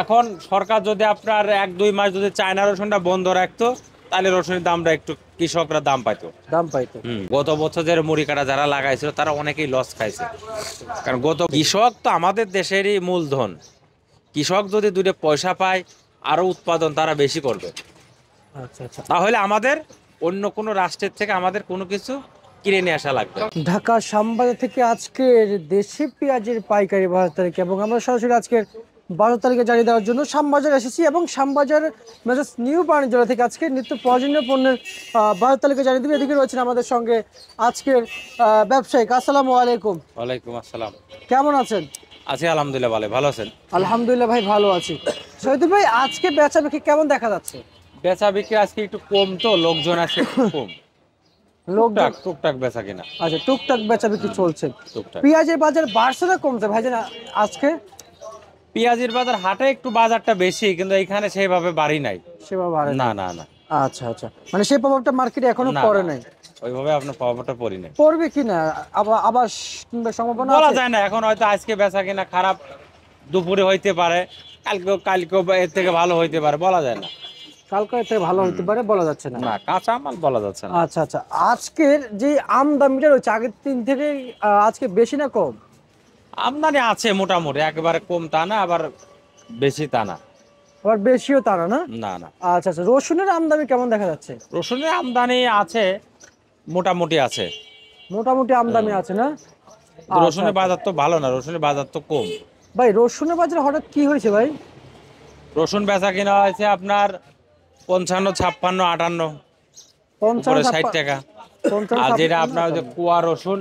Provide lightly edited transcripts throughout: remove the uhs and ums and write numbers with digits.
এখন সরকার যদি আপনার 1-2 মাস যদি চায়না রসুনটা বন্ধ রাখতো তাহলে রসুনের দামটা একটু কৃষকরা দাম পাইতো। দাম পাইতো। গত বছর যে মুড়ি কাটা যারা লাগাইছিল তারা অনেকেই লস খাইছে, কারণ কৃষক তো আমাদের দেশেরই মূলধন। কৃষক যদি দুটো পয়সা পায় আরো উৎপাদন তারা বেশি করবে, আচ্ছা আচ্ছা। তাহলে আমাদের অন্য কোনো রাষ্ট্রের থেকে আমাদের কোনো কিছু কিনে নিয়ে আসা লাগবে। ঢাকা শ্যামবাজার থেকে আজকের দেশি পেঁয়াজের পাইকারি বাজার তালিকা এবং আমরা সরাসরি আজকের বাজার তালিকা জানিয়ে দেওয়ার জন্য শ্যামবাজার এসেছি এবং শ্যামবাজার মেজাজ নিউ বাণিজ্যালয় থেকে আজকে নিত্য প্রয়োজনীয় পণ্যের বাজার তালিকা জানিয়ে দেবে। এদিকে রয়েছেন আমাদের সঙ্গে আজকের ব্যবসায়িক। আসসালামু আলাইকুম। ওয়ালাইকুম আসসালাম। কেমন আছেন? আছি আলহামদুলিল্লাহ, ভালো আছেন? আলহামদুলিল্লাহ ভাই, ভালো আছি। শহীদুল ভাই, আজকে বেচা বিক্রি কেমন দেখা যাচ্ছে? বেচা বিক্রি আজকে একটু কম, তো লোকজন আছে কম। টুকটাক বেচা কিনা। আচ্ছা, টুকটাক বেচা বিক্রি চলছে। টুকটাক। পেঁয়াজের বাজার বাড়ছে না কমছে ভাইজান আজকে? পেঁয়াজের বাজার হাটে একটু বাজারটা বেশি, কিন্তু এখানে সেইভাবে বাড়ি নাই। সেভাবে বাড়ে না না? না না। আচ্ছা আচ্ছা, মানে সেই প্রভাবটা মার্কেটে এখনো না, পড়ে না, নাই? ওইভাবে আপনার পাওয়াটা পড়ি নাই। পড়বে কি না আবার আবার কিংবা সম্ভাবনা বলা আছে? যায় না, এখন হয়তো আজকে বেচা কিনা খারাপ দুপুরে হইতে পারে, কালকেও এর থেকে ভালো হইতে পারে, বলা যায় না। কালকে থেকে ভালো হতে পারে, বলা যাচ্ছে না। না, কাঁচা মাল বলা যাচ্ছে না। আচ্ছা আচ্ছা, আজকের যে আমদানিটা রয়েছে আগের দিন থেকে আজকে বেশি না কম? আমদানি আছে মোটামুটি, একেবারে কম তা না, আবার বেশি তা না। আবার বেশিও তারা না? না না। আচ্ছা আচ্ছা, রসুনের আমদানি কেমন দেখা যাচ্ছে? রসুনের আমদানি আছে, মোটামুটি আছে। মোটামুটি আমদানি আছে না? রসুনের আচ্ছা, বাজার তো ভালো না, রসুনের বাজার তো কম। ভাই রসুনের বাজারে হঠাৎ কি হয়েছে ভাই? রসুন বেচা কিনা হয়েছে আপনার 55, 56, 58, 50, উপরে 60 টাকা। 50, আর যেটা 56, আপনার ওই যে কুয়া রসুন,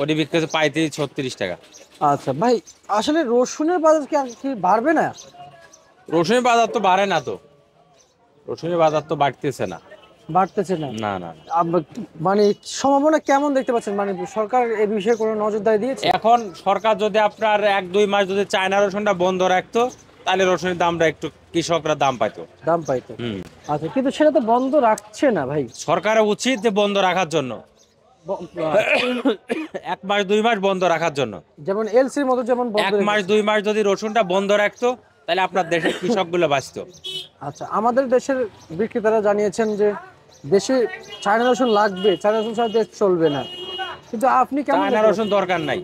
ওটি বিক্রি হচ্ছে 35, 36 টাকা। আচ্ছা ভাই, আসলে রসুনের বাজার কি আর কি বাড়বে না? রসুনের বাজার তো বাড়ে না, তো রসুনের বাজার তো বাড়তেছে না। বাড়তেছে না? না না না। মানে সম্ভাবনা কেমন দেখতে পাচ্ছেন? মানে সরকার এই বিষয়ে কোনো নজরদারি দিয়েছে? এখন সরকার যদি আপনার 1-2 মাস যদি চায়না রসুনটা বন্ধ রাখতো তাহলে রসুনের দামটা একটু কৃষকরা দাম পাইতো। দাম পাইতো। হুম। আচ্ছা, কিন্তু সেটা তো বন্ধ রাখছে না ভাই। সরকারের উচিত যে বন্ধ রাখার জন্য, ব- 1-2 মাস বন্ধ রাখার জন্য। যেমন এলসির মতো যেমন বন্ধ 1 মাস রেখেছে। 2 মাস যদি রসুনটা বন্ধ রাখতো তাহলে আপনার দেশের কৃষকগুলো বাঁচতো। আচ্ছা, আমাদের দেশের বিক্রেতারা জানিয়েছেন যে দেশে চায়না রসুন লাগবে, চায়না রসুন ছাড়া দেশ চলবে না। কিন্তু আপনি কেমন চায়না দেখতে রসুন দরকার নাই,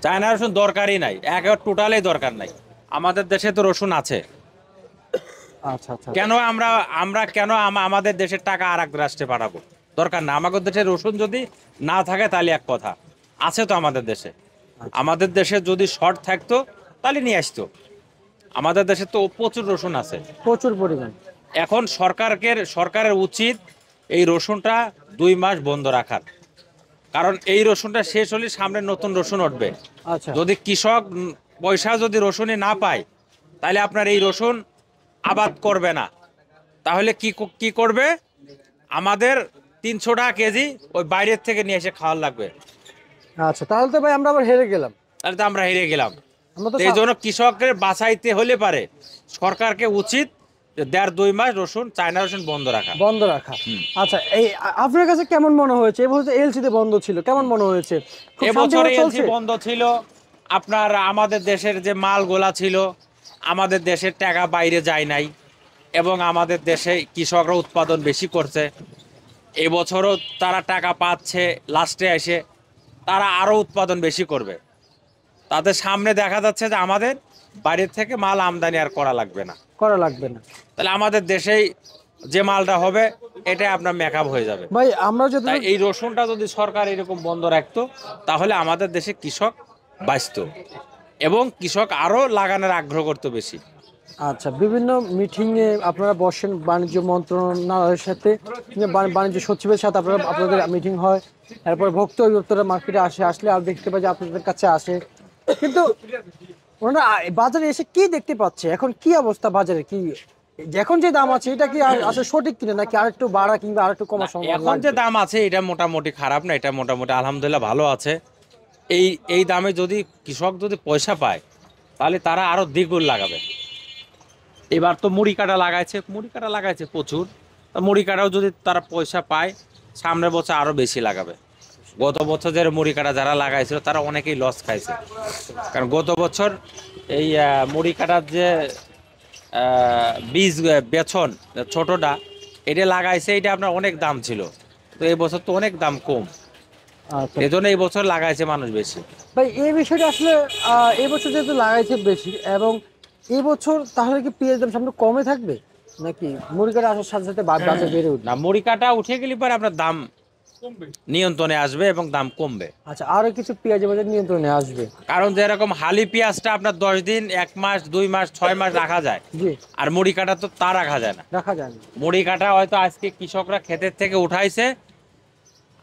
চায়না রসুন দরকারই নাই, একেবারে টোটালি দরকার নাই। আমাদের দেশে তো রসুন আছে। পাচ্ছেন? আচ্ছা আচ্ছা। কেন আমরা আমরা কেন আমাদের দেশের টাকা আর এক রাষ্ট্রে পাঠাবো? দরকার না। আমাদের দেশে রসুন যদি না থাকে তাহলে এক কথা, আছে তো আমাদের দেশে। আমাদের দেশে যদি শর্ট থাকতো তাহলে নিয়ে আসতো। আমাদের দেশে তো প্রচুর রসুন আছে। প্রচুর পরিমাণ। এখন সরকারের উচিত এই রসুনটা 2 মাস বন্ধ রাখার, কারণ এই রসুনটা শেষ হলে সামনে নতুন রসুন উঠবে। আচ্ছা যদি কৃষক পয়সা যদি রসুনে না পায় তাহলে আপনার এই রসুন আবাদ করবে না। তাহলে কি করবে? আমাদের 300 টাকা কেজি ওই বাইরের থেকে নিয়ে এসে খাওয়ার লাগবে। আচ্ছা, তাহলে তো ভাই আমরা আবার হেরে গেলাম। তাহলে তো আমরা হেরে গেলাম। আমরা তো তো এই জন্য কৃষকের বাঁচাইতে হলে পারে সরকারকে উচিত যে 1.5-2 মাস রসুন, চায়না রসুন বন্ধ রাখা। বন্ধ রাখা। আচ্ছা, এই আপনার কাছে কেমন মনে হয়েছে? এবছর এলসিতে বন্ধ ছিল, কেমন মনে হয়েছে? খুব এবছর শান্তিভাবে এলসি চলছে? বন্ধ ছিল। আপনার আমাদের দেশের যে মালগোলা ছিল, আমাদের দেশের টাকা বাইরে যায় নাই, এবং আমাদের দেশে কৃষকরা উৎপাদন বেশি করছে। এবছরও তারা টাকা পাচ্ছে, লাস্টে এসে তারা আরো উৎপাদন বেশি করবে। তাদের সামনে দেখা যাচ্ছে যে আমাদের বাইরের থেকে মাল আমদানি আর করা লাগবে না। করা লাগবে না। তাহলে আমাদের দেশেই যে মালটা হবে এটাই আপনার মেকআপ হয়ে যাবে। ভাই আমরা যদি তাই এই রসুনটা যদি সরকার এরকম বন্ধ রাখতো তাহলে আমাদের দেশে কৃষক বাঁচতো এবং কৃষক আরো লাগানোর আগ্রহ করতো বেশি। আচ্ছা, বিভিন্ন মিটিংয়ে আপনারা বসেন বাণিজ্য মন্ত্রণালয়ের সাথে, বাণিজ্য সচিবের সাথে আপনাদের মিটিং হয়, তারপর ভোক্তা অধিদপ্তরের মার্কেটে আসলে আর দেখতে পাই যে আপনাদের কাছে আসে, কিন্তু ওনারা বাজারে এসে কি দেখতে পাচ্ছে? এখন কি অবস্থা বাজারে? কি এখন যে দাম আছে এটা কি আসলে সঠিক কিনা, নাকি আরেকটু বাড়া কিংবা আরেকটু কমার সম্ভাবনা এখন যে লাগবে? দাম আছে এটা মোটামুটি খারাপ না, এটা মোটামুটি আলহামদুলিল্লাহ ভালো আছে। এই দামে যদি কৃষক যদি পয়সা পায় তাহলে তারা আরো দ্বিগুণ লাগাবে। এবার তো মুড়ি কাটা লাগাইছে প্রচুর। তা মুড়ি কাটাও যদি তারা পয়সা পায় সামনের বছর আরো বেশি লাগাবে। গত বছর যে মুড়ি কাটা যারা লাগাইছিল তারা অনেকেই লস খাইছে, কারণ গত বছর এই মুড়ি কাটার যে বীজ বেছন ছোটটা এটা লাগাইছে, এটা আপনার অনেক দাম ছিল, তো এই বছর তো অনেক দাম কম, আচ্ছা এই জন্য এই বছর লাগাইছে মানুষ বেশি। ভাই এই বিষয়টা আসলে এই বছর যেহেতু লাগাইছে বেশি, এবং এই বছর তাহলে কি পেঁয়াজ দাম সামনে কমে থাকবে, নাকি মুড়ি কাটা আসার সাথে সাথে বাজার বেড়ে উঠবে? না, মুড়ি কাটা উঠে গেলে পরে আপনার দাম নিয়ন্ত্রণে আসবে এবং দাম কমবে। আচ্ছা, আরো কিছু পেঁয়াজের বাজার নিয়ন্ত্রণে আসবে। কারণ যেরকম হালি পেঁয়াজটা আপনার 10 দিন, 1 মাস, 2 মাস, 6 মাস রাখা যায়, জি, আর মুড়ি কাটা তো তা রাখা যায় না। রাখা যায় না। মুড়ি কাটা হয়তো আজকে কৃষকরা ক্ষেতের থেকে উঠাইছে,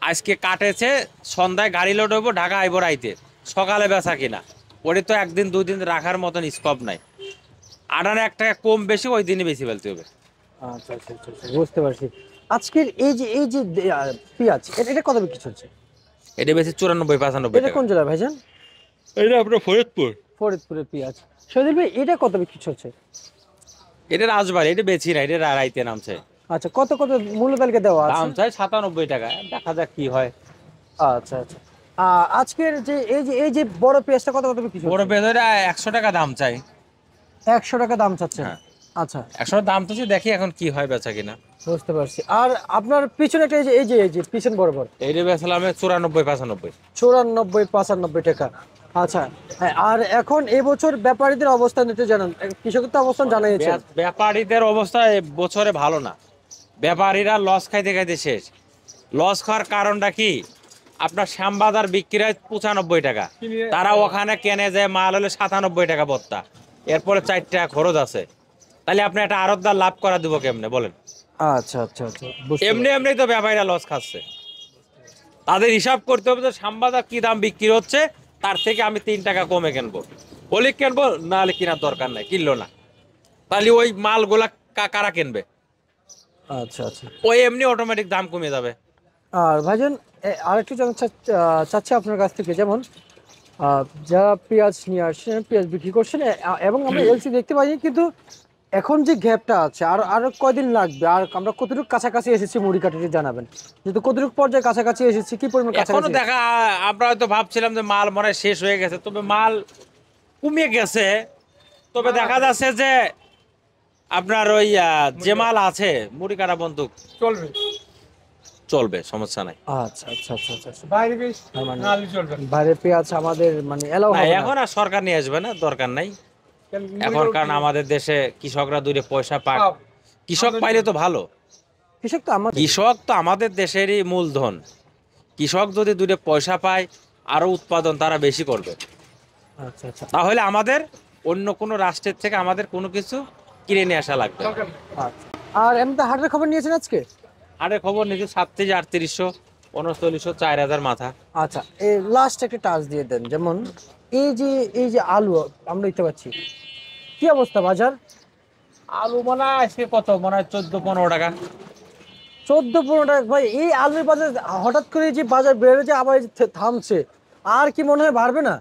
আজকে কাটেছে, সন্ধ্যায় গাড়ি লোড হইব, ঢাকা আইব রাইতে, সকালে বেচা কিনা, ওটা তো 1 দিন 2 দিন রাখার মতন স্কোপ নাই। আটানে 1 টাকা কম বেশি ওই দিনই বেশি ফেলতে হবে। আচ্ছা আচ্ছা আচ্ছা আচ্ছা, বুঝতে পারছি। আজকের এই যে পেঁয়াজ, এটা কত বিক্রি চলছে? এটা বেশি 94-95 এটা টাকা। কোন জেলার ভাইজান? এটা আপনার ফরিদপুর। ফরিদপুরের পেঁয়াজ। শহীদুল ভাই, এটা কত বিক্রি চলছে? এটা রাজবাড়ি, এটা বেশি না, এটা রাইতে নামছে। আচ্ছা, কত কত মূল্য তালিকা দেওয়া আছে? দাম চাই 97 টাকা, দেখা যাক কি হয়। আচ্ছা আচ্ছা। আজকের যে এই যে বড় পেঁয়াজটা কত কত বিক্রি বড় চলছে? পেঁয়াজের 100 টাকা দাম চাই। 100 টাকা দাম চাচ্ছেন? হ্যাঁ। আচ্ছা, 100 দাম তো দেখি এখন কি হয় বেচা কিনা। বুঝতে পারছি। আর আপনার পিছনে একটা এই যে পিছন বরাবর এইটা বেচলাম 94-95। 94-95 টাকা। আচ্ছা, হ্যাঁ, আর এখন এই বছর ব্যাপারীদের অবস্থান একটু জানান, কৃষকের তো অবস্থান জানাইছে। ব্যাপারীদের অবস্থা এ বছরে ভালো না, ব্যাপারীরা লস খাইতে খাইতে শেষ। লস খাওয়ার কারণটা কি, আপনার শ্যামবাজার বিক্রি হয় 95 টাকা, তারা ওখানে কেনে যায় মাল হলে 97 টাকা বস্তা, এরপরে 4 টাকা খরচ আছে, তাহলে আপনি একটা আড়তদার লাভ করা দিব কেমনে বলেন? আচ্ছা আচ্ছা আচ্ছা, বুঝতে এমনি এমনি তো ব্যাপারীরা লস খাচ্ছে। তাদের হিসাব করতে হবে যে শ্যামবাজার কি দাম বিক্রি হচ্ছে, তার থেকে আমি 3 টাকা কমে কিনবো, হলে কিনবো, না হলে কেনার দরকার নাই, কিনলো না, তাহলে ওই মালগুলা কারা কিনবে? আচ্ছা আচ্ছা। ওই এমনি অটোমেটিক দাম কমে যাবে। আর ভাইজান, আরেকটু জানতে চাচ্ছি আপনার কাছ থেকে, যেমন যারা পেঁয়াজ নিয়ে আসছেন, পেঁয়াজ বিক্রি করছেন, এবং আমরা এলসি দেখতে পাই, কিন্তু এখন যে গ্যাপটা আছে, আরো কয়দিন লাগবে, আর আমরা কতটুকু কাছাকাছি এসেছি মুড়ি কাটাতে জানাবেন, যেহেতু কতটুকু পর্যায়ে কাছাকাছি এসেছি, কি পরিমাণ এখনো কাছাকাছি? দেখা, আমরা হয়তো ভাবছিলাম যে মাল মনে হয় শেষ হয়ে গেছে, তবে মাল কমিয়ে গেছে, তবে দেখা যাচ্ছে যে আপনার ওই যে মাল আছে মুড়ি কাটা বন্দুক চলবে। চলবে, সমস্যা নাই। আচ্ছা আচ্ছা আচ্ছা আচ্ছা আচ্ছা। বাইরে বেশ তার মানে নালি চলবে না। বাইরে পেঁয়াজ আমাদের মানে এলাও না, হবে না। এখন আর সরকার নিয়ে আসবে না, দরকার নাই এখন, কারণ আমাদের দেশে কৃষকরা দুইটা পয়সা পাক, কৃষক পাইলে তো ভালো। কৃষক তো আমাদের। কৃষক তো আমাদের দেশেরই মূলধন, কৃষক যদি দুইটা পয়সা পায় আরো উৎপাদন তারা বেশি করবে, আচ্ছা আচ্ছা তাহলে আমাদের অন্য কোনো রাষ্ট্রের থেকে আমাদের কোনো কিছু কিনে নিয়ে আসা লাগবে। আচ্ছা। আর এমনি হাটের খবর নিয়েছেন আজকে? আরে খবর নিচে 3700, 3900, 4000 মাথা। আচ্ছা, এই লাস্ট একটা টাচ দিয়ে দেন, যেমন এই যে আলু আমরা দেখতে পাচ্ছি, কি অবস্থা বাজার? আলু মনে হয় আজকে কত, মনে হয় 14-15 টাকা। 14-15 টাকা? ভাই, এই আলুর বাজার হঠাৎ করে যে বাজার বেড়েছে, আবার এই যে থামছে, আর কি মনে হয় বাড়বে না?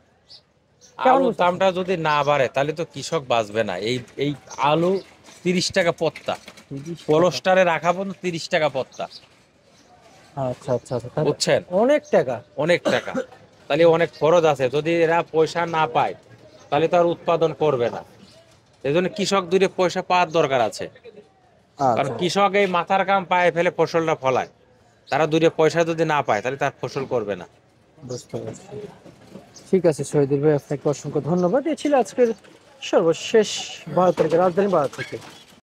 কেমন আলুর বুঝতেছেন? দামটা যদি না বাড়ে তাহলে তো কৃষক বাঁচবে না। এই এই আলু 30 টাকা পত্তা, পোলস্টারে রাখা পর্যন্ত 30 টাকা পত্তা, আচ্ছা আচ্ছা আচ্ছা, তাহলে বুঝছেন? অনেক টাকা। অনেক টাকা, তাহলে অনেক খরচ আছে, যদি এরা পয়সা না পায় তাহলে তো আর উৎপাদন করবে না। এই জন্য কৃষক দুটো পয়সা পাওয়ার দরকার আছে, কারণ আচ্ছা, কৃষক এই মাথার কাম পায়ে ফেলে ফসলটা ফলায়, তারা দুটো পয়সা যদি না পায় তাহলে তার ফসল করবে না। বুঝতে পারছি। ঠিক আছে শহীদুল ভাই, আপনাকে অসংখ্য ধন্যবাদ। এ ছিল আজকের সর্বশেষ 12 তারিখের রাজধানী 12 থেকে।